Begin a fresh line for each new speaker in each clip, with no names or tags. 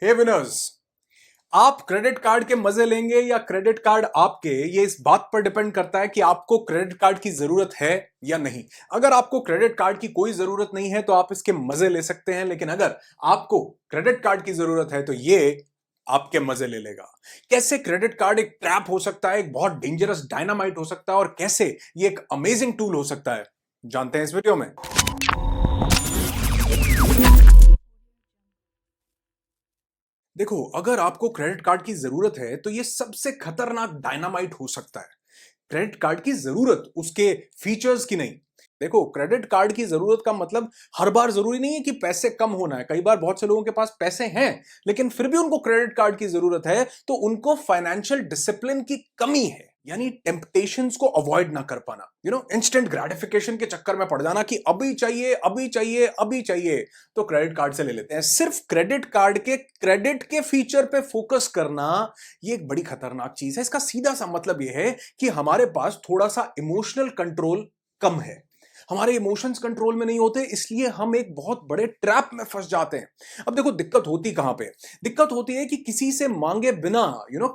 हे winners, आप credit card के मजे लेंगे या क्रेडिट कार्ड आपके, ये इस बात पर डिपेंड करता है कि आपको क्रेडिट कार्ड की जरूरत है या नहीं। अगर आपको क्रेडिट कार्ड की कोई जरूरत नहीं है तो आप इसके मजे ले सकते हैं, लेकिन अगर आपको क्रेडिट कार्ड की जरूरत है तो ये आपके मजे ले लेगा। कैसे क्रेडिट कार्ड एक ट्रैप हो सकता है, एक बहुत डेंजरस डायनामाइट हो सकता है, और कैसे ये एक अमेजिंग टूल हो सकता है, जानते हैं इस वीडियो में। देखो, अगर आपको क्रेडिट कार्ड की जरूरत है तो ये सबसे खतरनाक डायनामाइट हो सकता है। क्रेडिट कार्ड की जरूरत उसके फीचर्स की नहीं। देखो, क्रेडिट कार्ड की जरूरत का मतलब हर बार जरूरी नहीं है कि पैसे कम होना है। कई बार बहुत से लोगों के पास पैसे हैं लेकिन फिर भी उनको क्रेडिट कार्ड की जरूरत है, तो उनको फाइनेंशियल डिसिप्लिन की कमी है, यानी टेम्पटेशंस को अवॉइड ना कर पाना, इंस्टेंट ग्रेटिफिकेशन के चक्कर में पड़ जाना कि अभी चाहिए अभी चाहिए अभी चाहिए, तो क्रेडिट कार्ड से ले लेते हैं। सिर्फ क्रेडिट कार्ड के क्रेडिट के फीचर पे फोकस करना ये एक बड़ी खतरनाक चीज है। इसका सीधा सा मतलब यह है कि हमारे पास थोड़ा सा इमोशनल कंट्रोल कम है। हमारे इमोशंस कंट्रोल में नहीं होते, इसलिए हम एक बहुत बड़े ट्रैप में फंस जाते हैं। अब देखो, दिक्कत होती कहां पे? दिक्कत होती है कि किसी से मांगे बिना,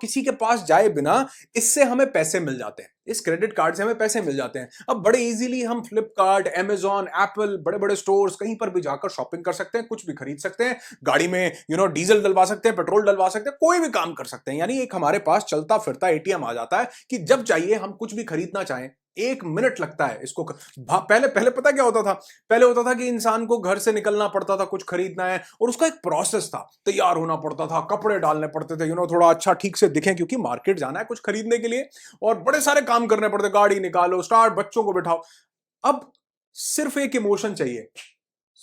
किसी के पास जाए बिना इससे हमें पैसे मिल जाते हैं। इस क्रेडिट कार्ड से हमें पैसे मिल जाते हैं। अब बड़े इजीली हम फ्लिपकार्ट, अमेजॉन, एप्पल, बड़े बड़े स्टोर्स, कहीं पर भी जाकर शॉपिंग कर सकते हैं, कुछ भी खरीद सकते हैं, गाड़ी में डीजल डलवा सकते हैं, पेट्रोल डलवा सकते हैं, कोई भी काम कर सकते हैं। यानी एक हमारे पास चलता फिरता एटीएम आ जाता है कि जब चाहिए हम कुछ भी खरीदना चाहें, 1 मिनट लगता है इसको। पहले पहले पता क्या होता था? पहले होता था कि इंसान को घर से निकलना पड़ता था, कुछ खरीदना है, और उसका एक प्रोसेस था, तैयार होना पड़ता था, कपड़े डालने पड़ते थे, थोड़ा अच्छा ठीक से दिखें क्योंकि मार्केट जाना है कुछ खरीदने के लिए, और बड़े सारे काम करने पड़ते, गाड़ी निकालो, स्टार्ट, बच्चों को बिठाओ। अब सिर्फ एक इमोशन चाहिए,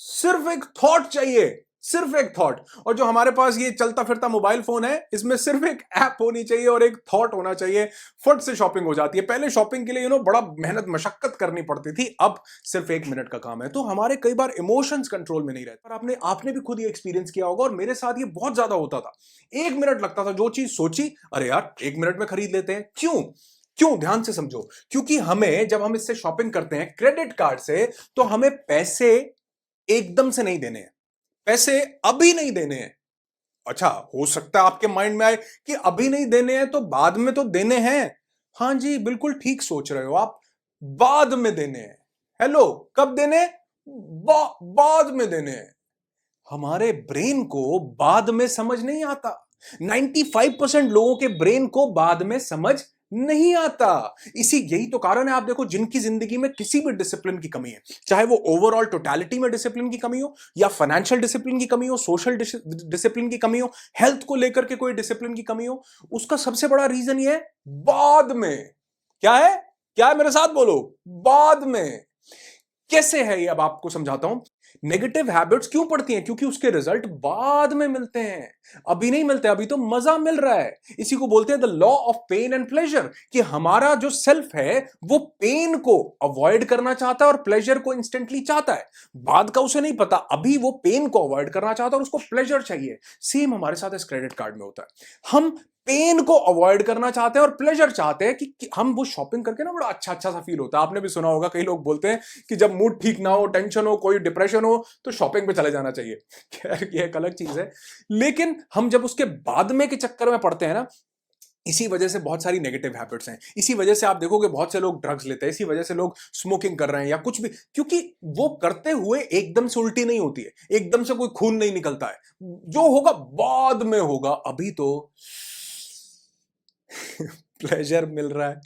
सिर्फ एक थॉट चाहिए, सिर्फ एक थॉट। और जो हमारे पास ये चलता फिरता मोबाइल फोन है, इसमें सिर्फ एक ऐप होनी चाहिए और एक थॉट होना चाहिए, फट से शॉपिंग हो जाती है। पहले शॉपिंग के लिए बड़ा मेहनत मशक्कत करनी पड़ती थी, अब सिर्फ 1 मिनट का काम है। तो हमारे कई बार इमोशंस कंट्रोल में नहीं रहते, और आपने आपने भी खुद ये एक्सपीरियंस किया होगा, और मेरे साथ ये बहुत ज्यादा होता था। 1 मिनट लगता था, जो चीज सोची, अरे यार 1 मिनट में खरीद लेते हैं। क्यों? क्यों? ध्यान से समझो। क्योंकि हमें, जब हम इससे शॉपिंग करते हैं क्रेडिट कार्ड से, तो हमें पैसे एकदम से नहीं देने हैं, पैसे अभी नहीं देने हैं। अच्छा, हो सकता है आपके माइंड में आए कि अभी नहीं देने हैं तो बाद में तो देने हैं। हां जी, बिल्कुल ठीक सोच रहे हो आप, बाद में देने हैं। हेलो, कब देने? बाद में देने हैं। हमारे ब्रेन को बाद में समझ नहीं आता। 95% लोगों के ब्रेन को बाद में समझ नहीं आता। इसी यही तो कारण है, आप देखो, जिनकी जिंदगी में किसी भी डिसिप्लिन की कमी है, चाहे वो ओवरऑल टोटलिटी में डिसिप्लिन की कमी हो, या फाइनेंशियल डिसिप्लिन की कमी हो, सोशल डिसिप्लिन की कमी हो, हेल्थ को लेकर के कोई डिसिप्लिन की कमी हो, उसका सबसे बड़ा रीजन ये है बाद में। क्या है? क्या है? मेरे साथ बोलो, बाद में। कैसे है ये, अब आपको समझाता हूं। नेगेटिव हैबिट्स क्यों पड़ती हैं? क्योंकि उसके रिजल्ट बाद में मिलते हैं, अभी नहीं मिलते। अभी तो मजा मिल रहा है। इसी को बोलते हैं the law of pain and pleasure, कि हमारा जो सेल्फ है वो पेन को अवॉइड करना चाहता है और प्लेजर को इंस्टेंटली चाहता है। बाद का उसे नहीं पता, अभी वो पेन को अवॉइड करना चाहता है और उसको प्लेजर चाहिए। सेम हमारे साथ इस क्रेडिट कार्ड में होता है। हम पेन को अवॉइड करना चाहते हैं और प्लेजर चाहते हैं कि हम वो शॉपिंग करके ना बड़ा अच्छा अच्छा सा फील होता है। आपने भी सुना होगा, कई लोग बोलते हैं कि जब मूड ठीक ना हो, टेंशन हो, कोई डिप्रेशन हो, तो शॉपिंग पे चले जाना चाहिए। खैर, ये एक अलग चीज है। लेकिन हम जब उसके बाद में के चक्कर में पड़ते हैं ना, इसी वजह से बहुत सारी नेगेटिव हैबिट्स हैं। इसी वजह से आप देखोगे बहुत से लोग ड्रग्स लेते हैं, इसी वजह से लोग स्मोकिंग कर रहे हैं या कुछ भी, क्योंकि वो करते हुए एकदम से उल्टी नहीं होती है, एकदम से कोई खून नहीं निकलता है। जो होगा बाद में होगा, अभी तो प्लेजर मिल रहा है।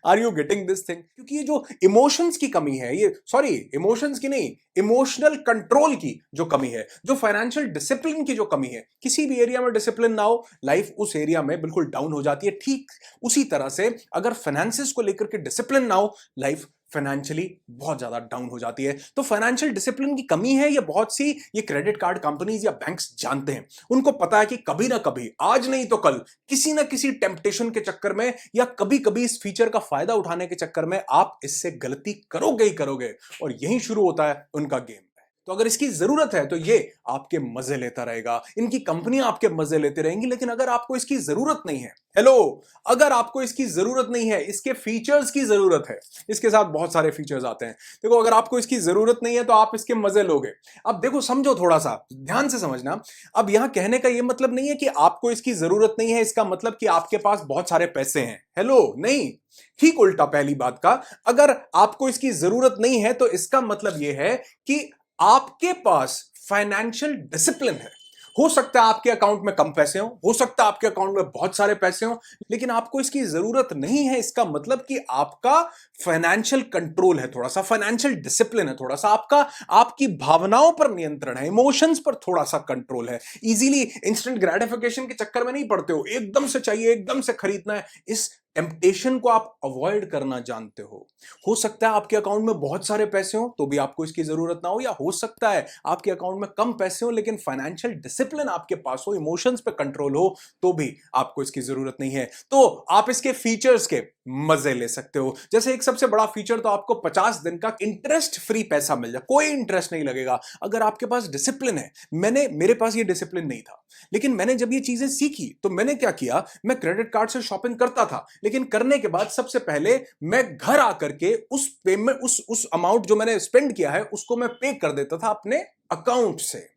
Are you getting this thing? क्योंकि ये जो इमोशंस की कमी है, ये सॉरी, इमोशंस की नहीं, इमोशनल कंट्रोल की जो कमी है, जो फाइनेंशियल डिसिप्लिन की जो कमी है, किसी भी एरिया में डिसिप्लिन ना हो, लाइफ उस एरिया में बिल्कुल डाउन हो जाती है। ठीक उसी तरह से अगर फाइनेंसिस को लेकर के डिसिप्लिन ना हो, लाइफ फाइनेंशियली बहुत ज्यादा डाउन हो जाती है। तो फाइनेंशियल डिसिप्लिन की कमी है, ये बहुत सी ये क्रेडिट कार्ड कंपनीज या बैंक्स जानते हैं। उनको पता है कि कभी ना कभी, आज नहीं तो कल, किसी ना किसी टेम्पटेशन के चक्कर में या कभी कभी इस फीचर का फायदा उठाने के चक्कर में आप इससे गलती करोगे ही करोगे, और यही शुरू होता है उनका गेम। तो अगर इसकी जरूरत है तो ये आपके मजे लेता रहेगा, इनकी कंपनियां आपके मजे लेते रहेंगी। लेकिन अगर आपको इसकी जरूरत नहीं है, हेलो, अगर आपको इसकी जरूरत नहीं है, इसके फीचर्स की जरूरत है, इसके साथ बहुत सारे फीचर्स आते हैं, देखो अगर आपको इसकी जरूरत नहीं है तो आप इसके मजे लोगे। अब देखो, समझो, थोड़ा सा ध्यान से समझना। अब यहां कहने का यह मतलब नहीं है कि आपको इसकी जरूरत नहीं है, इसका मतलब कि आपके पास बहुत सारे पैसे हैं, हेलो, नहीं, ठीक उल्टा पहली बात का। अगर आपको इसकी जरूरत नहीं है तो इसका मतलब यह है कि आपके पास फाइनेंशियल डिसिप्लिन है। हो सकता है आपके अकाउंट में कम पैसे हो सकता है आपके अकाउंट में बहुत सारे पैसे हो, लेकिन आपको इसकी जरूरत नहीं है। इसका मतलब कि आपका फाइनेंशियल कंट्रोल है, थोड़ा सा फाइनेंशियल डिसिप्लिन है, थोड़ा सा आपका, आपकी भावनाओं पर नियंत्रण है, इमोशंस पर थोड़ा सा कंट्रोल है। इजीली इंस्टेंट ग्रेटिफिकेशन के चक्कर में नहीं पड़ते हो, एकदम से चाहिए, एकदम से खरीदना है, इस टेम्पटेशन को आप अवॉइड करना जानते हो सकता है आपके अकाउंट में बहुत सारे पैसे हो तो भी आपको इसकी जरूरत ना हो, या हो सकता है आपके अकाउंट में कम पैसे हो लेकिन फाइनेंशियल डिसिप्लिन आपके पास हो, इमोशंस पे कंट्रोल हो, तो भी आपको इसकी जरूरत नहीं है। तो आप इसके फीचर्स के मजे ले सकते हो। जैसे एक सबसे बड़ा फीचर तो आपको 50 दिन का इंटरेस्ट फ्री पैसा मिल जाए, कोई इंटरेस्ट नहीं लगेगा अगर आपके पास डिसिप्लिन है। मेरे पास ये डिसिप्लिन नहीं था, लेकिन मैंने जब ये चीजें सीखी तो मैंने क्या किया, मैं क्रेडिट कार्ड से शॉपिंग करता था, लेकिन करने के बाद सबसे पहले मैं घर आकर के उस पेमेंट, उस अमाउंट जो मैंने स्पेंड किया है उसको मैं पे कर देता था अपने अकाउंट से।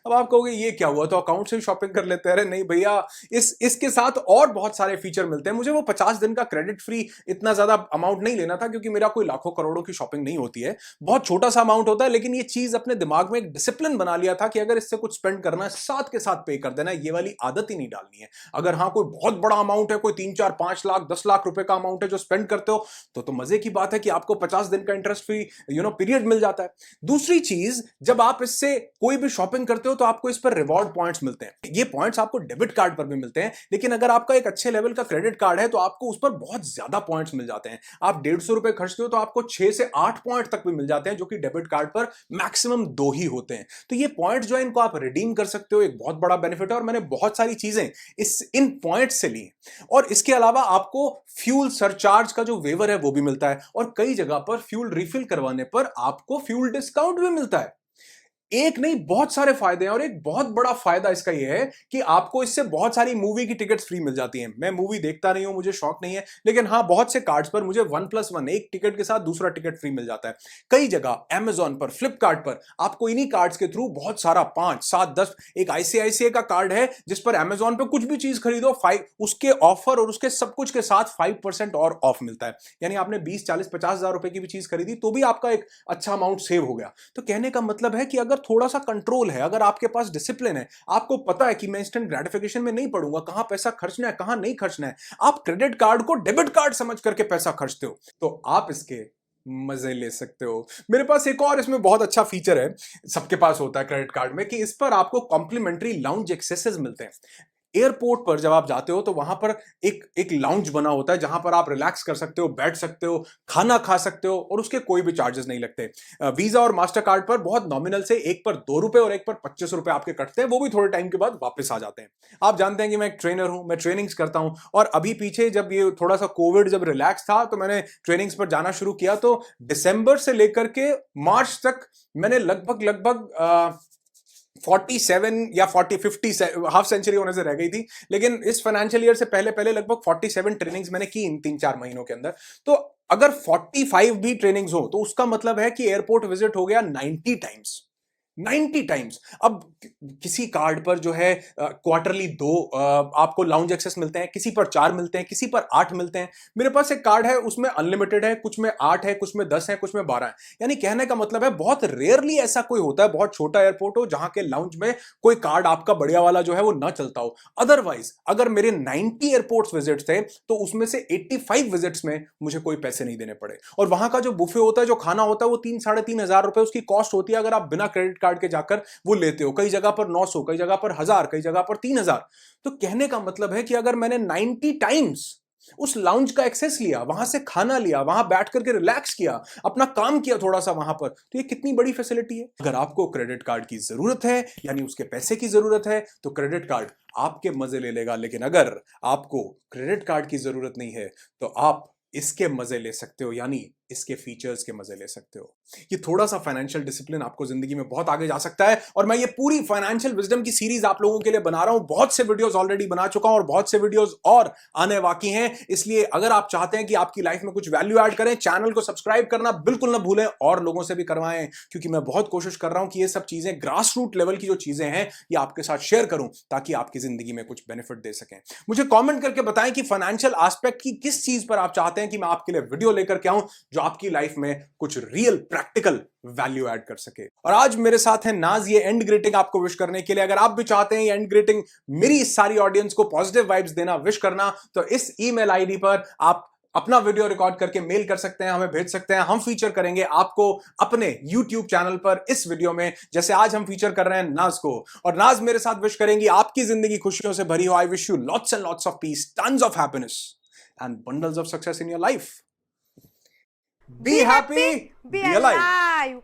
अब आप कहोगे ये क्या हुआ, तो अकाउंट से शॉपिंग कर लेते हैं? अरे नहीं भैया, इसके साथ और बहुत सारे फीचर मिलते हैं। मुझे वो 50 दिन का क्रेडिट फ्री इतना ज्यादा अमाउंट नहीं लेना था, क्योंकि मेरा कोई लाखों करोड़ों की शॉपिंग नहीं होती है, बहुत छोटा सा अमाउंट होता है। लेकिन ये चीज अपने दिमाग में एक डिसिप्लिन बना लिया था कि अगर इससे कुछ स्पेंड करना है साथ के साथ पे कर देना, ये वाली आदत ही नहीं डालनी है। अगर हाँ कोई बहुत बड़ा अमाउंट है, कोई 3 4 5 लाख 10 लाख रुपए का अमाउंट है जो स्पेंड करते हो, तो मजे की बात है कि आपको 50 दिन का इंटरेस्ट फ्री पीरियड मिल जाता है। दूसरी चीज, जब आप इससे कोई भी शॉपिंग करते हो तो आपको इस पर रिवॉर्ड पॉइंट्स मिलते हैं। ये पॉइंट्स आपको डेबिट कार्ड पर भी मिलते हैं, लेकिन अगर आपका एक अच्छे लेवल का क्रेडिट कार्ड है तो आपको उस पर बहुत ज्यादा पॉइंट्स मिल जाते हैं। आप 150 रुपए खर्चते हो तो आपको 6 से 8 पॉइंट तक भी मिल जाते हैं, जो कि डेबिट कार्ड पर मैक्सिमम 2 ही होते हैं। तो ये पॉइंट जो है इनको आप रिडीम कर सकते हो, एक बहुत बड़ा बेनिफिट है। और मैंने बहुत सारी चीजें इन पॉइंट्स से ली। और इसके अलावा आपको फ्यूल सरचार्ज का जो वेवर है वो भी मिलता है, और कई जगह पर फ्यूल रिफिल करवाने पर आपको फ्यूल डिस्काउंट भी मिलता है। एक नहीं, बहुत सारे फायदे हैं। और एक बहुत बड़ा फायदा इसका यह है कि आपको इससे बहुत सारी मूवी की टिकट्स फ्री मिल जाती हैं। मैं मूवी देखता नहीं हूं, मुझे शौक नहीं है, लेकिन हाँ बहुत से कार्ड्स पर मुझे 1+1, एक टिकट के साथ दूसरा टिकट फ्री मिल जाता है। कई जगह अमेजॉन पर, फ्लिपकार्ट पर आपको इन्हीं कार्ड्स के थ्रू बहुत सारा 5 7 10, एक आईसीआईसीआई का कार्ड है जिस पर अमेजॉन पर कुछ भी चीज खरीदो, उसके ऑफर और उसके सब कुछ के साथ 5% और ऑफ मिलता है। यानी आपने 20 40 50 हजार रुपए की भी चीज खरीदी तो भी आपका एक अच्छा अमाउंट सेव हो गया। तो कहने का मतलब है कि अगर थोड़ा सा कंट्रोल है, अगर आपके पास डिसिप्लिन है, आपको पता है कि मैं इंस्टेंट ग्रेटिफिकेशन में नहीं पड़ूंगा, कहां पैसा खर्चना है कहां नहीं खर्चना है, आप क्रेडिट कार्ड को डेबिट कार्ड समझ करके पैसा खर्चते हो, तो आप इसके मजे ले सकते हो। मेरे पास एक और इसमें बहुत अच्छा फीचर है, सबके पास होता है क्रेडिट कार्ड में, कि इस पर आपको कॉम्प्लीमेंट्री लाउंज एक्सेसेस मिलते हैं। एयरपोर्ट पर जब आप जाते हो तो वहां पर एक लाउंज बना होता है जहां पर आप रिलैक्स कर सकते हो, बैठ सकते हो, खाना खा सकते हो, और उसके कोई भी चार्जेस नहीं लगते। वीजा और मास्टर कार्ड पर बहुत नॉमिनल से एक पर 2 रुपए और एक पर 25 रुपए आपके कटते हैं, वो भी थोड़े टाइम के बाद वापस आ जाते हैं। आप जानते हैं कि मैं एक ट्रेनर हूं, मैं ट्रेनिंग्स करता हूं, और अभी पीछे जब ये थोड़ा सा कोविड जब रिलैक्स था तो मैंने ट्रेनिंग्स पर जाना शुरू किया। तो दिसंबर से लेकर के मार्च तक मैंने लगभग लगभग 47 या 50 हाफ सेंचुरी होने से रह गई थी, लेकिन इस फाइनेंशियल ईयर से पहले पहले लगभग 47 ट्रेनिंग्स मैंने की इन 3 4 महीनों के अंदर। तो अगर 45 भी ट्रेनिंग्स हो तो उसका मतलब है कि एयरपोर्ट विजिट हो गया 90 टाइम्स। 90 टाइम्स। अब किसी कार्ड पर जो है क्वार्टरली 2 आपको लाउंज एक्सेस मिलते हैं, किसी पर 4 मिलते हैं, किसी पर 8 मिलते हैं। मेरे पास एक कार्ड है उसमें अनलिमिटेड है, कुछ में 8 है, कुछ में 10 है, कुछ में 12 है। यानी कहने का मतलब है बहुत रेयरली ऐसा कोई होता है, बहुत छोटा एयरपोर्ट हो जहां के लाउंज में कोई कार्ड आपका बढ़िया वाला जो है वो ना चलता हो। अदरवाइज अगर मेरे 90 एयरपोर्ट्स विजिट्स थे तो उसमें से 85 विजिट्स में मुझे कोई पैसे नहीं देने पड़े। और वहां का जो बुफे होता है, जो खाना होता है, वो 3 साढ़े 3 हजार रुपए उसकी कॉस्ट होती है अगर आप बिना क्रेडिट कार्ड के जाकर वो लेते हो। कई जगह पर 900, कई जगह पर 1000, कई जगह पर 3000। तो कहने का मतलब है कि अगर मैंने 90 टाइम्स उस लाउंज का एक्सेस लिया, वहां से खाना लिया, वहां बैठ करके रिलैक्स किया, अपना काम किया थोड़ा सा वहां पर, तो ये कितनी बड़ी फैसिलिटी है। अगर आपको क्रेडिट कार्ड की जरूरत है, यानी उसके पैसे की जरूरत है, तो क्रेडिट कार्ड आपके मजे ले लेगा। लेकिन अगर आपको क्रेडिट कार्ड की जरूरत नहीं है तो आप इसके मजे ले सकते हो, यानी इसके फीचर्स के मजे ले सकते हो। ये थोड़ा सा फाइनेंशियल डिसिप्लिन आपको जिंदगी में बहुत आगे जा सकता है, और मैं ये पूरी फाइनेंशियल विजडम की सीरीज आप लोगों के लिए बना रहा हूं। बहुत से वीडियोस ऑलरेडी बना चुका हूं और बहुत से वीडियोस और आने बाकी हैं। इसलिए अगर आप चाहते हैं कि आपकी लाइफ में कुछ वैल्यू ऐड करें, चैनल को सब्सक्राइब करना बिल्कुल ना भूलें और लोगों से भी करवाएं, क्योंकि मैं बहुत कोशिश कर रहा हूं कि ये सब चीजें ग्रास रूट लेवल की जो चीजें हैं ये आपके साथ शेयर करूं, ताकि आपकी जिंदगी में कुछ बेनिफिट दे सकें। मुझे कमेंट करके बताएं कि फाइनेंशियल एस्पेक्ट की किस चीज पर आप चाहते हैं कि मैं आपके लिए वीडियो लेकर के आऊं, जो आपकी लाइफ में कुछ रियल प्रैक्टिकल वैल्यू ऐड कर सके। और आज मेरे साथ है नाज, ये एंड ग्रीटिंग आपको विश करने के लिए। अगर आप भी चाहते हैं ये एंड ग्रीटिंग मेरी इस सारी ऑडियंस को पॉजिटिव वाइब्स देना, विश करना, तो इस ईमेल आईडी पर आप अपना वीडियो रिकॉर्ड करके मेल कर सकते हैं, हमें भेज सकते हैं। हम फीचर करेंगे आपको अपने YouTube चैनल पर इस वीडियो में, जैसे आज हम फीचर कर रहे हैं नाज को। और नाज मेरे साथ विश करेंगी आपकी जिंदगी खुशियों से भरी हो। I wish you lots and lots of peace, tons of happiness and bundles of success in your life. Be happy, be alive.